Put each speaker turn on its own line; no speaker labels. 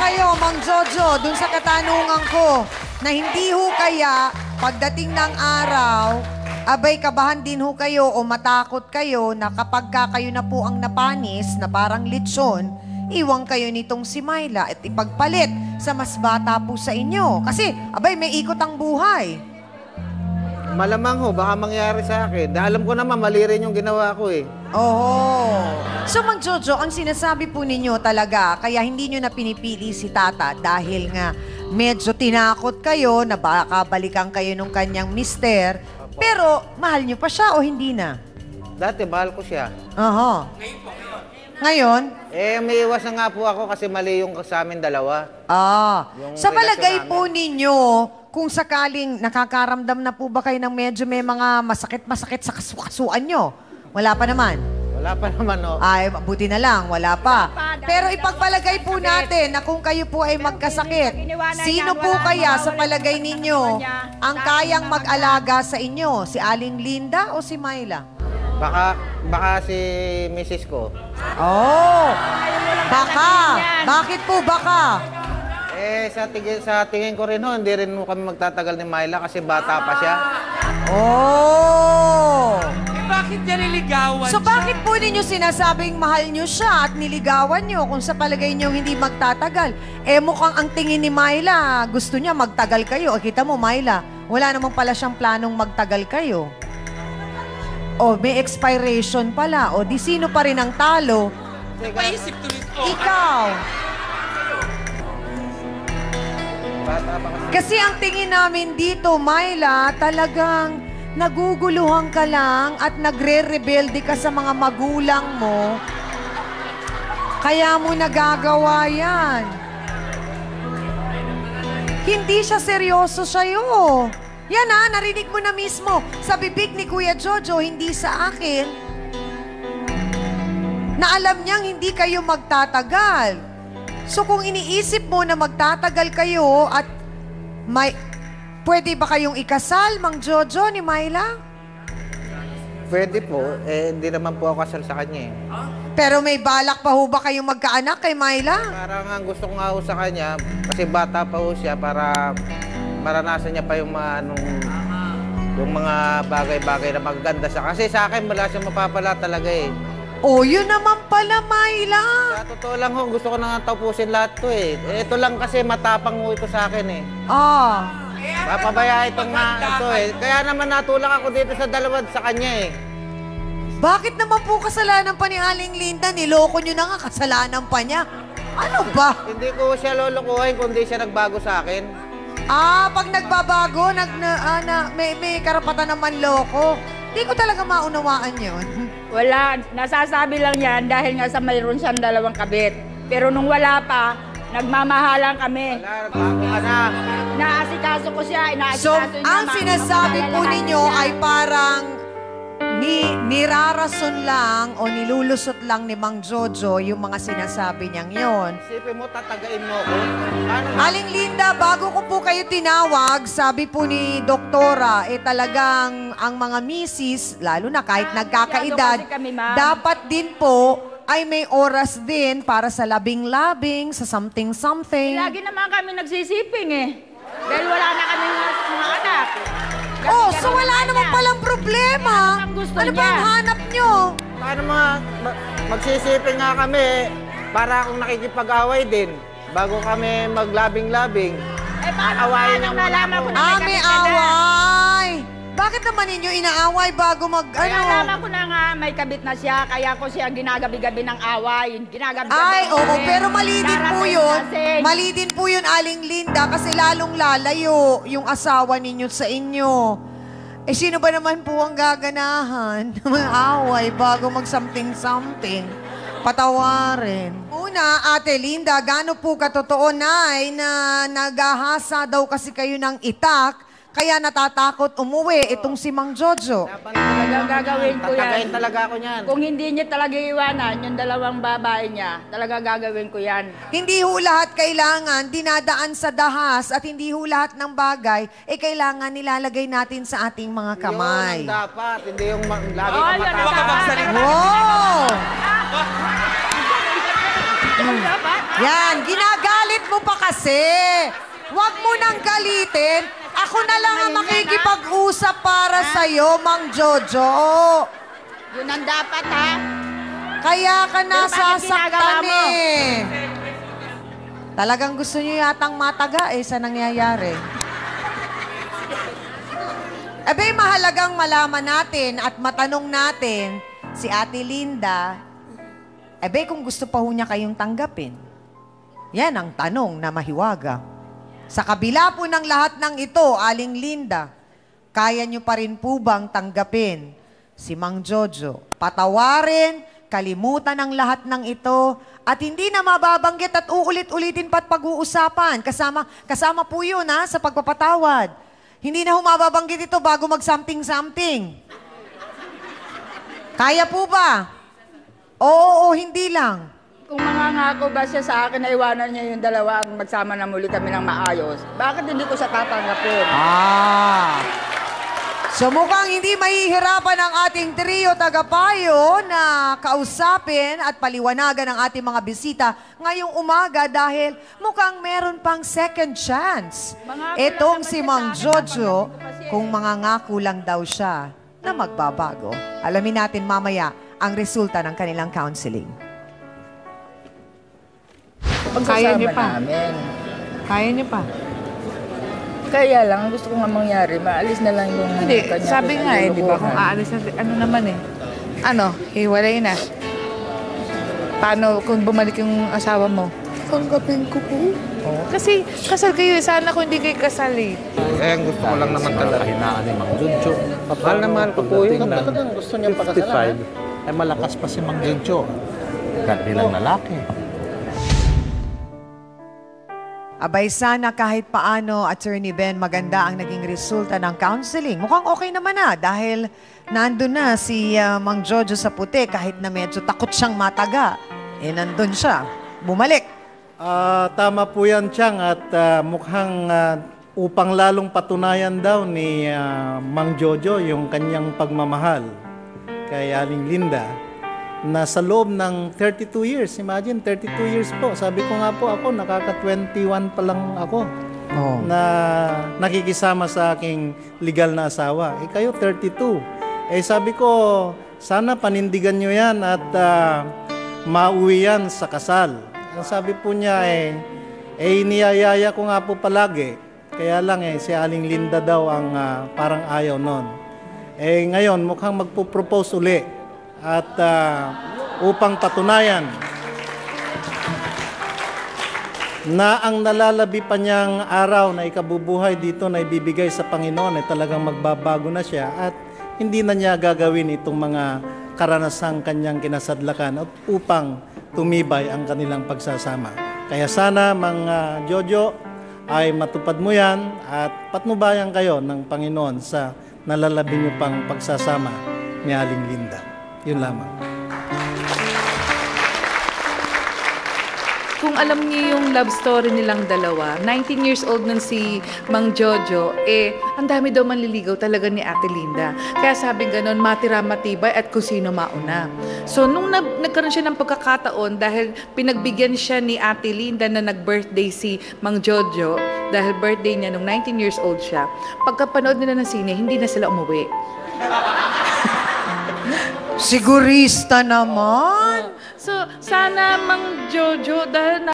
kayo, Mang Jojo, dun sa katanungan ko na hindi ho kaya pagdating ng araw, abay kabahan din ho kayo o matakot kayo na kapag kayo na po ang napanis na parang lechon, iwang kayo nitong si Myla at ipagpalit sa mas bata po sa inyo. Kasi, abay, may ikot ang buhay.
Malamang ho, baka mangyari sa akin. Dahil alam ko naman, mali rin yung ginawa ko eh.
Oo. So, Mang Jojo, ang sinasabi po ninyo talaga, kaya hindi nyo na pinipili si Tata dahil nga medyo tinakot kayo na baka balikan kayo nung kanyang mister, pero mahal nyo pa siya o hindi na?
Dati, mahal ko siya.
Aha. Ngayon?
Eh, may iwas na nga po ako kasi mali yung sa amin dalawa.
Sa palagay po ninyo, kung sakaling nakakaramdam na po ba kayo ng medyo may mga masakit-masakit sa kasukasuan nyo? Wala pa naman?
Wala pa naman, no?
Ay, buti na lang, wala pa. Pero ipagpalagay po natin na kung kayo po ay magkasakit, sino po kaya sa palagay ninyo ang kayang mag-alaga sa inyo? Si Aling Linda o si Myla?
Baka si misis ko.
Oh! Baka! Bakit po baka?
Eh, sa tingin ko rin ho, hindi rin mo kami magtatagal ni Myla kasi bata pa siya.
Oh!
Eh, bakit niya niligawan
So
siya?
bakit po ninyo sinasabing mahal nyo siya at niligawan nyo kung sa palagay nyo hindi magtatagal? Eh mukhang ang tingin ni Myla, gusto niya magtagal kayo. O kita mo Myla, wala namang pala siyang planong magtagal kayo. O may expiration pala. O di sino pa rin ang talo?
Paisip tuloy.
Ikaw.
Bata pa kasi.
Kasi ang tingin namin dito, Myla, talagang naguguluhan ka lang at nagre-rebelde ka sa mga magulang mo. Kaya mo nagagawa yan. Hindi siya seryoso sa'yo. Yan narinig mo na mismo sa bibig ni Kuya Jojo, hindi sa akin, na alam niyang hindi kayo magtatagal. So kung iniisip mo na magtatagal kayo at pwede ba kayong ikasal, Mang Jojo, ni Myla?
Pwede po, eh hindi naman po ako kasal sa kanya eh.
Pero may balak pa ho ba kayong magkaanak kay Myla?
Parang ang gusto ko nga ho sa kanya, kasi bata pa ho siya para maranasan niya pa yung mga bagay-bagay na magaganda siya. Kasi sa akin, wala siya mapapala talaga eh.
Oh, yun naman pala, Myla.
Sa totoo lang ho, gusto ko na nga tapusin lahat to eh. Ito lang kasi matapang ho ito sa akin eh. Papabaya itong ito eh. Kaya naman natulak ako dito sa dalawa sa kanya eh.
Bakit naman po kasalanan pa ni Aling Linda? Niloko nyo na nga, kasalanan pa niya. Ano ba?
Hindi ko siya lulukuhin kundi siya nagbago sa akin.
Pag nagbabago, may karapatan naman loko. Hindi ko talaga maunawaan yun.
Wala, nasasabi lang yan dahil nga sa mayroon siyang dalawang kabit. Pero nung wala pa, nagmamahalan kami.
Wala, nagbago ka na.
Naasikaso ko siya,
So,
inaasikaso niya.
ang sinasabi po ninyo ay parang nirarason lang o nilulusot lang ni Mang Jojo yung mga sinasabi niyang yon.
Isipin mo, tatagain mo ako. Paano ba?
Aling Linda, bago ko po kayo tinawag, sabi po ni Doktora, talagang ang mga misis, lalo na kahit nagkakaedad,
kasi kami, ma'am.
dapat din po ay may oras din para sa labing-labing, sa something-something.
Lagi naman kami nagsisiping eh. Dahil wala na kami mga anak.
Oh, so wala naman palang problema.
Ang gusto
Ano ba
niya.
ang hanap nyo?
Paano magsisipin nga kami para akong nakikipag-away din bago kami maglabing-labing.
Eh, paano
Awayin
nung
niyo muna
nalaman
ako.
ko na
May away. Bakit naman ninyo inaaway bago
Kaya nalaman ko na nga may kabit na siya, kaya ko siya ginagabi-gabi ng away. Ginagabi-gabi.
Ay, oo,
namin.
pero mali din po
Darating
yun.
kasi.
Mali din po yun, Aling Linda, kasi lalong lalayo yung asawa ninyo sa inyo. Eh, sino ba naman po ang gaganahan? Away bago mag-something-something. Patawarin. Una, Ate Linda, gaano po katotoo, Nay, na naghahasa daw kasi kayo ng itak, kaya natatakot umuwi itong si Mang Jojo.
Talagang gagawin ko yan.
Tatagain talaga ako niyan.
Kung hindi niya talaga iwanan, yung dalawang babae niya, talaga gagawin ko yan.
Hindi ho lahat kailangan dinadaan sa dahas at hindi ho lahat ng bagay kailangan nilalagay natin sa ating mga kamay.
Yun ang dapat, hindi yung lagi
Oh,
ka
yun ang
matapang.
dapat.
Wow!
Yung dapat.
Yan, ginagalit mo mo pa kasi. Huwag mo nang galitin. Ako na lang ang makikipag-usap para sa'yo, Mang Jojo.
Yun ang dapat, ha?
Kaya ka
Pero bakit ginagawa
nasasaktan
mo?
eh. Talagang gusto niyo yatang mataga sa nangyayari. Abay, mahalagang malaman natin at matanong natin si Ate Linda, kung gusto pa ho niya kayong tanggapin. Yan ang tanong na mahiwaga. Sa kabila po ng lahat ng ito, Aling Linda, kaya niyo pa rin po bang tanggapin si Mang Jojo? Patawarin, kalimutan ang lahat ng ito, at hindi na mababanggit at uulit-ulitin pa't pag-uusapan. Kasama po yun sa pagpapatawad. Hindi na humababanggit ito bago mag-something-something. Kaya po ba? Oo, hindi lang.
Kung mangangako ba siya sa akin na iwanan niya yung dalawa at magsama na muli kami ng maayos, bakit hindi ko siya tatanggapin?
So mukhang hindi mahihirapan ang ating trio tagapayo na kausapin at paliwanagan ang ating mga bisita ngayong umaga dahil mukhang meron pang second chance. Itong si Mang Jojo, kung mangangako lang daw siya na magbabago. Alamin natin mamaya ang resulta ng kanilang counseling.
Kaya niyo pa.
Namin.
Kaya niyo pa.
Kaya lang, gusto ko nga mangyari, maalis na lang yung
Hindi,
kanya
sabi nga di ba, kung aalis na, ano naman hiwalay na. Paano kung bumalik yung asawa mo?
Tanggapin ko po.
Kasi kasal kayo, sana kung hindi kayo kasal eh.
Ang gusto ko lang naman talaga.
Kahinaan ni Mang Junjo.
Mahal na mahal ko po yun.
Talagang gusto niyang pakasalan.
55, ay malakas pa si Mang Junjo. Bilang lalaki.
Abay, sana kahit paano, Attorney Ben, maganda ang naging resulta ng counseling. Mukhang okay naman dahil nandun na si Mang Jojo sa puti kahit na medyo takot siyang mataga. Nandun siya. Bumalik.
Tama po yan, Chang, at mukhang upang lalong patunayan daw ni Mang Jojo yung kanyang pagmamahal kay Aling Linda na sa loob ng 32 years, imagine, 32 years po. Sabi ko nga po ako, nakaka-21 pa lang ako na nakikisama sa aking legal na asawa. Kayo 32. Sabi ko, sana panindigan nyo yan at mauwi yan sa kasal. Ang sabi po niya niyayaya ko nga po palagi. Kaya lang si Aling Linda daw ang parang ayaw nun. Ngayon, mukhang magpo-propose uli. At upang patunayan na ang nalalabi pa niyang araw na ikabubuhay dito na ibibigay sa Panginoon ay talagang magbabago na siya at hindi na niya gagawin itong mga karanasang kanyang kinasadlakan at upang tumibay ang kanilang pagsasama. Kaya sana, Mang Jojo, ay matupad mo yan at patnubayan kayo ng Panginoon sa nalalabi niyo pang pagsasama ni Aling Linda. Yun lamang.
Kung alam niyo yung love story nilang dalawa, 19 years old nun si Mang Jojo, ang dami daw manliligaw talaga ni Ate Linda. Kaya sabi ganon, matira matibay at kung sino mauna. So nung nagkaroon siya ng pagkakataon dahil pinagbigyan siya ni Ate Linda na nag-birthday si Mang Jojo, dahil birthday niya nung 19 years old siya, pagkapanood nila ng sine, hindi na sila umuwi.
Sigurista naman.
So, sana Mang Jojo, dahil